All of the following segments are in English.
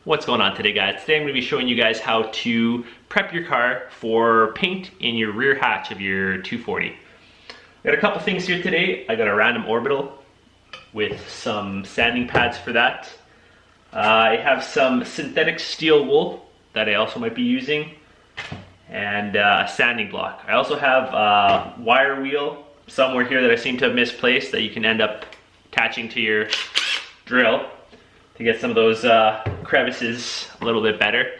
What's going on today, guys? Today I'm going to be showing you guys how to prep your car for paint in your rear hatch of your 240. Got a couple things here today. I got a random orbital with some sanding pads for that. I have some synthetic steel wool that I also might be using, and a sanding block. I also have a wire wheel somewhere here that I seem to have misplaced that you can end up attaching to your drill to get some of those crevices a little bit better.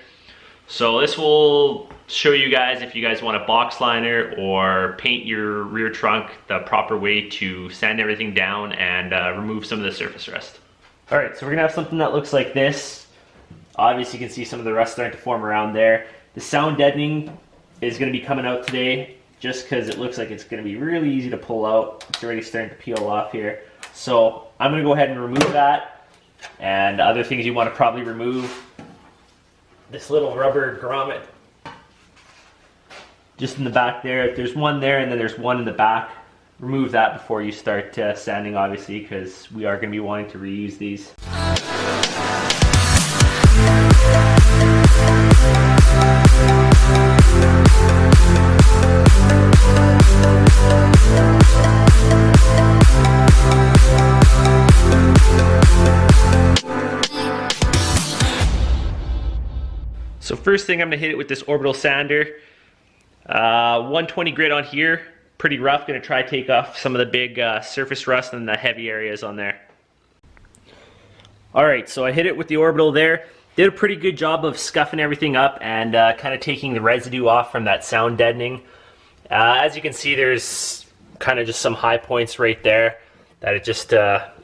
So this will show you guys if you guys want a box liner or paint your rear trunk the proper way to sand everything down and remove some of the surface rust. Alright, so we're gonna have something that looks like this. Obviously you can see some of the rust starting to form around there. The sound deadening is gonna be coming out today just because it looks like it's gonna be really easy to pull out. It's already starting to peel off here. So I'm gonna go ahead and remove that. And other things you want to probably remove, this little rubber grommet just in the back there. There's one there and then there's one in the back. Remove that before you start sanding, obviously, because we are going to be wanting to reuse these. So first thing, I'm going to hit it with this orbital sander. 120 grit on here, pretty rough. Going to try to take off some of the big surface rust and the heavy areas on there. Alright, so I hit it with the orbital there. Did a pretty good job of scuffing everything up and kind of taking the residue off from that sound deadening. As you can see, there's kind of just some high points right there that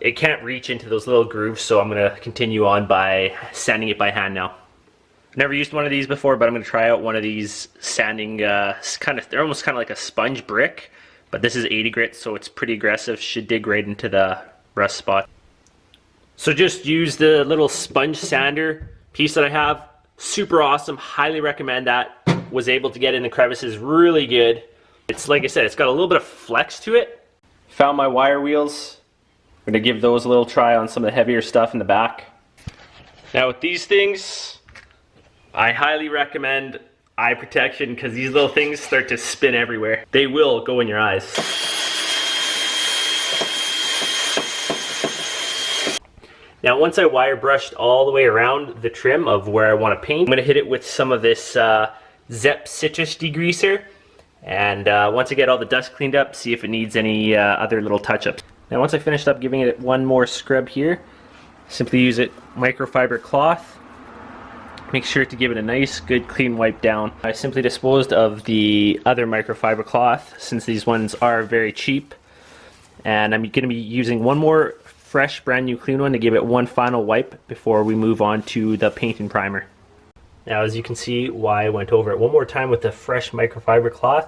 it can't reach into those little grooves, so I'm going to continue on by sanding it by hand now. Never used one of these before, but I'm going to try out one of these sanding, they're almost kind of like a sponge brick, but this is 80 grit, so it's pretty aggressive, should dig right into the rust spot. So just use the little sponge sander piece that I have, super awesome, highly recommend that. Was able to get in the crevices really good. It's like I said, it's got a little bit of flex to it. Found my wire wheels. I'm going to give those a little try on some of the heavier stuff in the back. Now with these things, I highly recommend eye protection because these little things start to spin everywhere. They will go in your eyes. Now once I wire brushed all the way around the trim of where I want to paint, I'm going to hit it with some of this Zep citrus degreaser. And once I get all the dust cleaned up, see if it needs any other little touch-ups. Now once I finished up giving it one more scrub here, simply use it microfiber cloth. Make sure to give it a nice, good, clean wipe down. I simply disposed of the other microfiber cloth since these ones are very cheap. And I'm going to be using one more fresh, brand new clean one to give it one final wipe before we move on to the paint and primer. Now as you can see why I went over it one more time with the fresh microfiber cloth,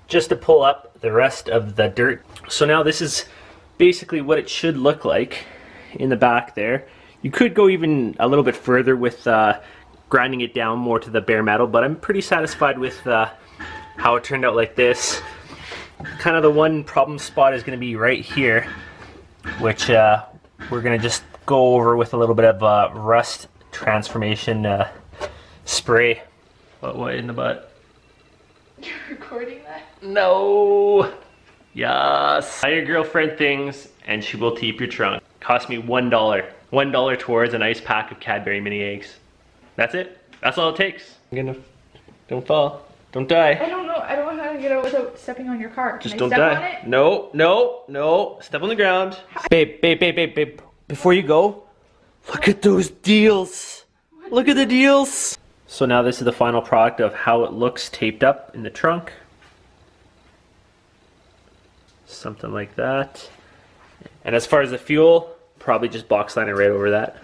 just to pull up the rest of the dirt. So now this is basically what it should look like in the back there. You could go even a little bit further with grinding it down more to the bare metal, but I'm pretty satisfied with how it turned out like this. Kind of the one problem spot is going to be right here, which we're going to just go over with a little bit of rust transformation spray. What in the butt? You're recording that? No! Yes! Buy your girlfriend things and she will keep your trunk. Cost me $1. $1 towards a nice pack of Cadbury mini eggs. That's it. That's all it takes. Don't fall. Don't die. I don't know how to get out without stepping on your car. Just don't die. On it? No, no, no. Step on the ground. Babe. Before you go, look at those deals. Look at the deals. So now this is the final product of how it looks taped up in the trunk. Something like that. And as far as the fuel, probably just box line it right over that.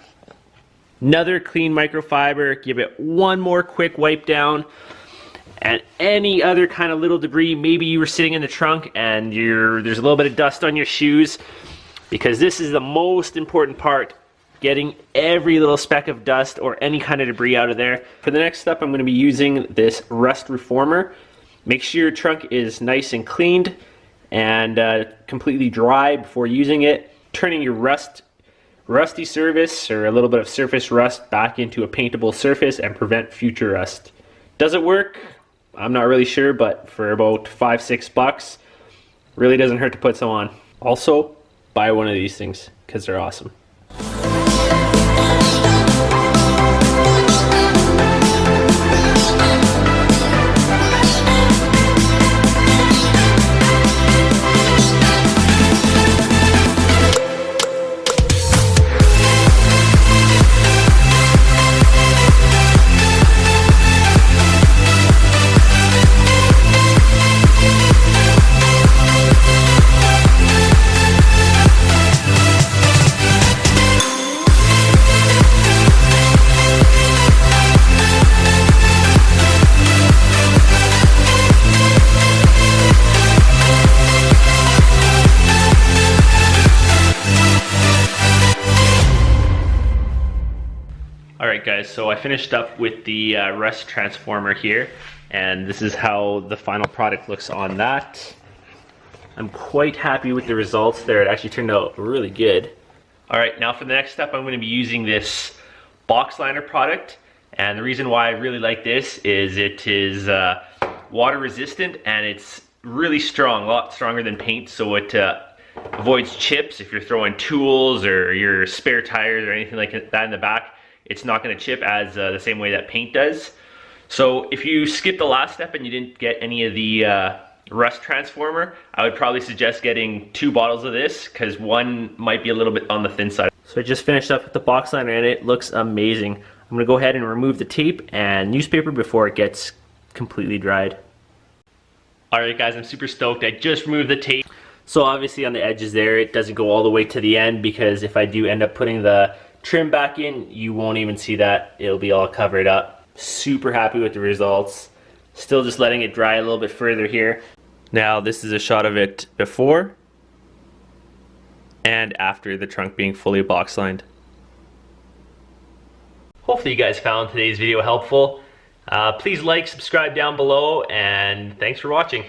Another clean microfiber, give it one more quick wipe down. And any other kind of little debris, maybe you were sitting in the trunk and there's a little bit of dust on your shoes, because this is the most important part, getting every little speck of dust or any kind of debris out of there. For the next step, I'm going to be using this rust reformer. Make sure your trunk is nice and cleaned and completely dry before using it. Turning your rust rusty surface or a little bit of surface rust back into a paintable surface and prevent future rust. Does it work? I'm not really sure, but for about $5-6, really doesn't hurt to put some on. Also, buy one of these things because they're awesome. Alright guys, so I finished up with the rust transformer here, and this is how the final product looks on that. I'm quite happy with the results there. It actually turned out really good. Alright, now for the next step, I'm going to be using this Boxliner product, and the reason why I really like this is it is water resistant and it's really strong, a lot stronger than paint, so it avoids chips. If you're throwing tools or your spare tires or anything like that in the back, it's not going to chip as the same way that paint does. So if you skip the last step and you didn't get any of the rust transformer, I would probably suggest getting 2 bottles of this because one might be a little bit on the thin side. So I just finished up with the Boxliner and it looks amazing. I'm going to go ahead and remove the tape and newspaper before it gets completely dried. Alright guys, I'm super stoked. I just removed the tape. So obviously on the edges there, it doesn't go all the way to the end because if I do end up putting the trim back in, you won't even see that. It'll be all covered up. Super happy with the results. Still just letting it dry a little bit further here. Now this is a shot of it before and after the trunk being fully box lined. Hopefully you guys found today's video helpful. Please like, subscribe down below, and thanks for watching.